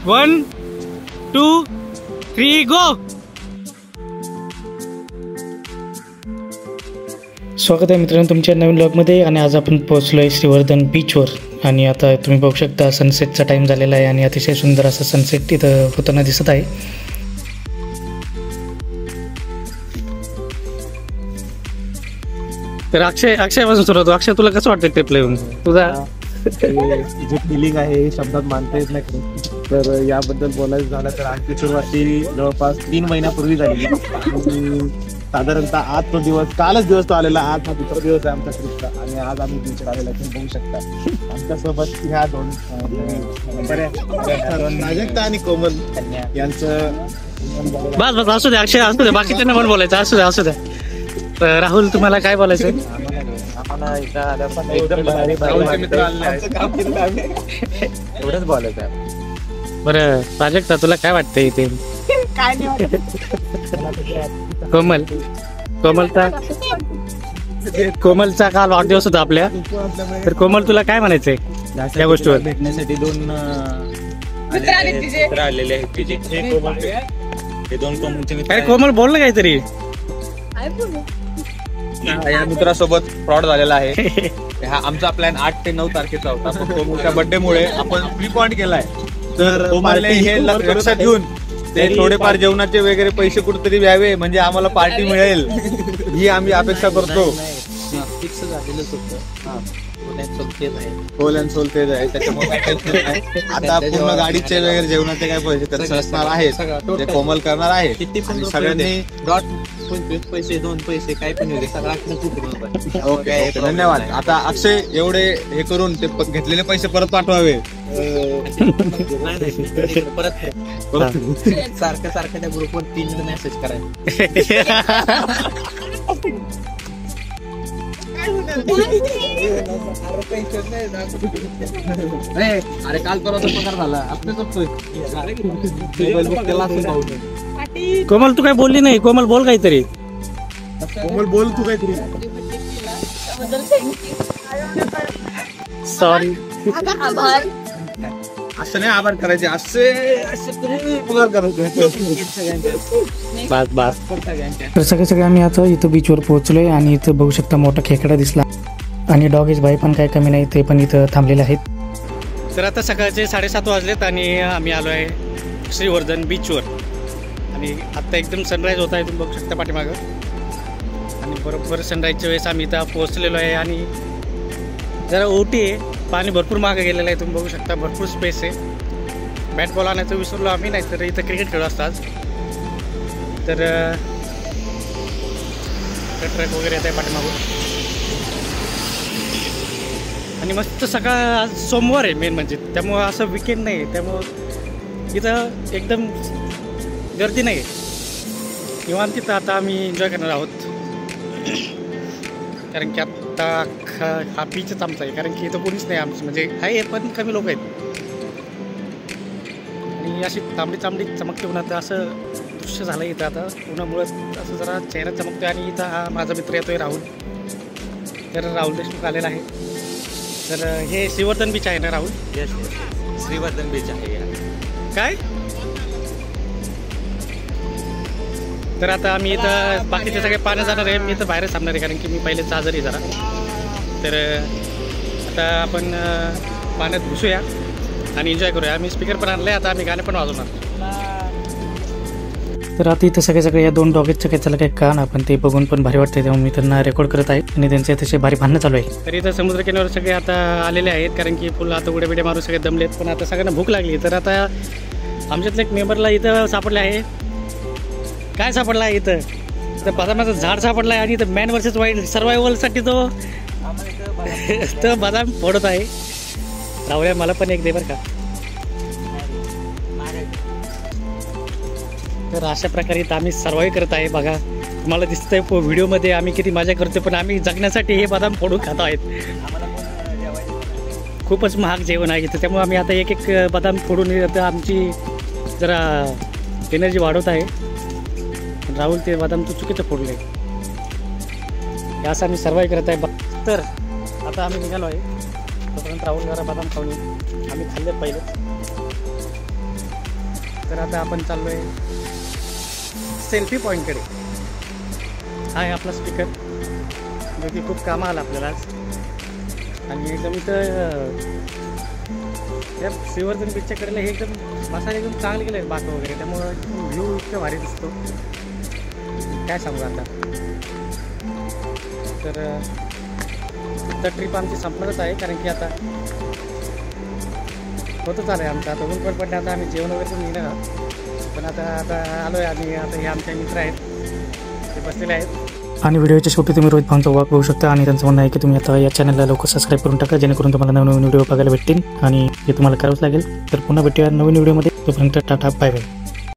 1 2 3 गो. स्वागत आहे मित्रांनो तुमच्या नवीन ब्लॉगमध्ये. आणि आज आपण पोहोचलो आहे श्रीवर्धन बीचवर. आणि आता तुम्ही बघू शकता सनसेटचा टाईम झालेला आहे आणि अतिशय सुंदर असं सनसेट इथं होताना दिसत आहे. तर अक्षय पासून सुरू होतो. अक्षय तुला कसं वाटतं ट्रिपला येऊन? तुझा जे फिलिंग आहे शब्दात मानता येत नाही. तर याबद्दल बोलायचं झालं तर आजची सुरुवाती जवळपास 3 महिन्यापूर्वी झाली. साधारणतः आज तो दिवस, कालच दिवस तो आलेला. आज हा दुसरा दिवस आहे आमच्या ट्रिपचा आणि आज आम्ही बीचवर आलेला तुम्ही बघू शकता. आमच्यासोबत ह्या दोन प्राजक्ता आणि कोमल यांचं बस असू द्या. अक्षय असू द्या, बाकीच्यांना पण बोलायचं. असू द्या. तर राहुल तुम्हाला काय बोलायचं? एवढंच बोलायचं. बरं प्राजक्ता तुला काय वाटतं इथे? कोमलचा काल वाढदिवस होता आपल्या. तर कोमल तुला काय म्हणायचंय या गोष्टीवर? भेटण्यासाठी 2 मित्र आलेले आहेत. हे 2 कोमलचे मित्र. अरे कोमल बोल ना काहीतरी. या मित्रासोबत फ्रॉड झालेला आहे. हा आमचा प्लॅन 8 ते 9 तारखेचा होता. कोमलच्या बर्थडे मुळे आपण प्रीपॉइंट केलाय. तर कोमलने हे लक्षात घेऊन ते थोडेफार जेवणाचे वगैरे पैसे कुठेतरी द्यावे म्हणजे आम्हाला पार्टी मिळेल ही आम्ही अपेक्षा करतो. फिक्स झालेलंच होतं. होल अँड सोल तेच आहे. त्याच्यामुळे आता पूर्ण गाडीचे वगैरे जेवणाचे काय पैसे खर्च असणार आहेत ते कोमल करणार आहे. सगळ्यांनी पैसे 2 पैसे काय पण सगळा. ओके धन्यवाद. आता अक्षय एवढे हे करून ते घेतलेले पैसे परत पाठवावे. परत सारखं त्या ग्रुपवर 3 मेसेज करायचे. अरे काल परवा पगार झाला. कोमल तू काय बोलली नाही. कोमल बोल काहीतरी. कोमल बोल तू काहीतरी. सॉरी. असं नाही आभार करायचे. असे पगार करायचे. बस. तर सगळे आम्ही आता इथं बीचवर पोहोचलोय आणि इथं बघू शकता मोठा खेकडा दिसला आणि डॉगेज भाई पण काय कमी नाही, ते पण इथं थांबलेले आहेत. तर आता सकाळचे 7:30 वाजलेत आणि आम्ही आलो आहे श्रीवर्धन बीचवर. आणि आत्ता एकदम सनराईज होत आहे, तुम्ही बघू शकता पाठीमागं. आणि बरोबर सनराईजच्या वेळेस आम्ही इथं पोहोचलेलो आहे. आणि जरा ओटी आहे, पाणी भरपूर मागं गेलेलं आहे, तुम्ही बघू शकता. भरपूर स्पेस आहे. बॅट बॉल आणायचं विसरलो आम्ही, नाही तर इथं क्रिकेट खेळू असतो आज. तर ट्रक वगैरे येत आहे पाठीमागून. आणि मस्त सकाळ, आज सोमवार आहे मेन म्हणजे, त्यामुळं असं विकेंड नाही आहे, त्यामुळं इथं एकदम गर्दी नाही आहे. निवांत तिथं आता आम्ही एन्जॉय करणार आहोत. कारण की आत्ता हा बीचच आमचा आहे. कारण की इथं कोणीच नाही आमचं, म्हणजे आहे पण कमी लोक आहेत. आणि अशी तांबडी चमकते उन्हात असं दृश्य झालं इथं. आता उन्हामुळं असं जरा चेहरा चमकतोय. आणि इथं हा माझा मित्र येतोय राहुल. तर राहुल देशमुख आलेला आहे. तर हे श्रीवर्धन बीच आहे ना राहुल? श्रीवर्धन बीच आहे. काय? तर आता आम्ही इथं बाकीचे सगळे पाण्यात जाणार आहे. मी इथं बाहेरच थांबणार आहे कारण की मी पहिलेच आजारी जरा. तर आता आपण पाण्यात घुसूया आणि एन्जॉय करूया. आम्ही स्पीकर पण आणलं आहे, आता आम्ही गाणे पण वाजवणार. तर आता इथं सगळे या 2 डॉगेजचं काही त्याला काही कान आपण ते बघून पण भारी वाटतं, त्यामुळे मी त्यांना रेकॉर्ड करत आहे. आणि त्यांचे तसे भारी भांडणं चालू आहे. तर इथं समुद्रकिनाऱ्यावर सगळे आता आलेले आहेत कारण की फुल आता उड्या बिड्या मारून सगळे दमलेत. पण आता सगळ्यांना भूक लागली. तर आता आमच्यातलं एक मेंबरला इथं सापडलं आहे. काय सापडला आहे इथं? तर बदामाचं झाड सापडलं आहे. आणि इथं मॅन वर्सेस वाईल्ड सर्वायवलसाठी तो बदाम फोडत आहे. राहुल्या मला पण एक दे बरं का. तर अशा प्रकारे इथं आम्ही सर्वाईव्ह करत आहे. बघा तुम्हाला दिसतंय व्हिडिओमध्ये आम्ही किती मजा करतो, पण आम्ही जगण्यासाठी हे बदाम फोडून खातो आहेत. खूपच महाग जेवण आहे इथं, त्यामुळे आम्ही आता एक बदाम फोडून आता आमची जरा एनर्जी वाढवत आहे. राहुल ते बदाम तू चुकीचं फोडलं आहे. असं आम्ही सर्वाईव्ह करत आहे. तर आता आम्ही निघालो आहे. तोपर्यंत राहुल जरा बदाम खाऊन आम्ही खाल्ले पहिले. तर आता आपण चाललोय सेल्फी पॉईंटकडे. हा आहे आपला स्पीकर जो की खूप कामा आला आपल्याला आज. आणि एकदम इथं त्या श्रीवर्धन बीचच्या कडेला हे एकदम बसायला एकदम चांगले गेले बाक वगैरे, त्यामुळं व्ह्यू इतकं भारी दिसतो काय सांगू आता. तर ट्रिप आमची संपणारच आहे, कारण की आता होतच आलं आहे आमचं. आता ऊन पण पडलं, आता आम्ही जेवण वगैरे पण निघणार आहोत. पण आता आलो आहे आणि आता हे आमचे मित्र आहेत ते बसलेले आहेत. आणि व्हिडिओच्या शेवटी तुम्ही रोहित भाऊंचा वॉक बघू शकता. आणि त्यांचं म्हणणं आहे की तुम्ही आता या चॅनलला लवकर सबस्क्राईब करून टाका, जेणेकरून तुम्हाला नवीन व्हिडिओ बघायला भेटतील आणि हे तुम्हाला करावंच लागेल. तर पुन्हा भेटूया नवीन व्हिडिओमध्ये. तोपर्यंत टाटा बाय बाय.